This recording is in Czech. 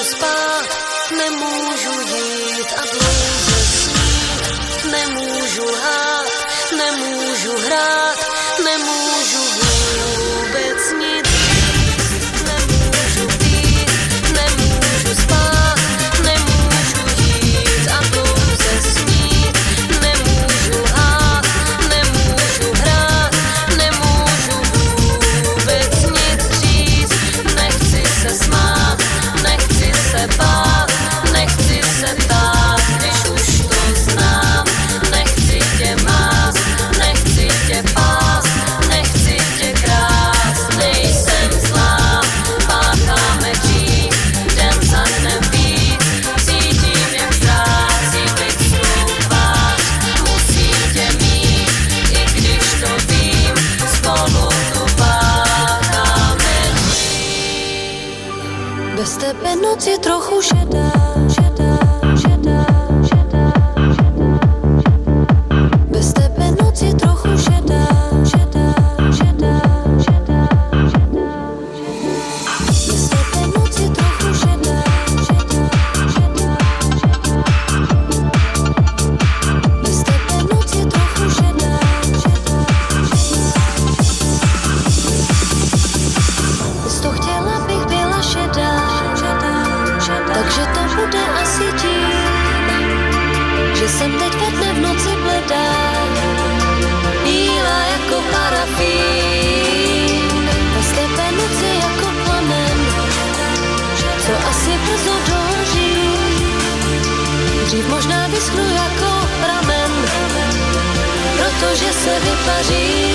nemůžu spát, nemůžu jít a dlouze snít, nemůžu lhát, nemůžu hrát, nemůžu vůbec nic říct, nemůžu pít, nemůžu spát, nemůžu jít a dlouze snít, nemůžu lhát, nemůžu hrát, nemůžu vůbec nic říct, nechci se smát, nechci se bát, nechci se ptát, když už to znám, nechci tě mást, nechci tě pást, nechci tě krást, nejsem zlá, pácháme dřív, den za dnem víc, cítím, jak ztrácím lidskou tvář, musím tě mít, i když to vím, spolu tu pácháme dřív. Bez tebe noc je trochu šedá, šedá, šedá, šedá. Bez tebe noc je trochu šedá, šedá, šedá, šedá, šedá. Bez tebe noc je trochu šedá, šedá, šedá, šedá. Bez tebe noc je trochu šedá, šedá, šedá. Bys to chtěla, bych byla šedá, šedá, šedá. Takže to bude asi tím, že jsem teď ve dne v noci bledá, bílá jako parafín. Bez tebe noc je jako plamen, co asi brzo dohoří. Dřív možná vyschnu jako pramen, protože se vypaří.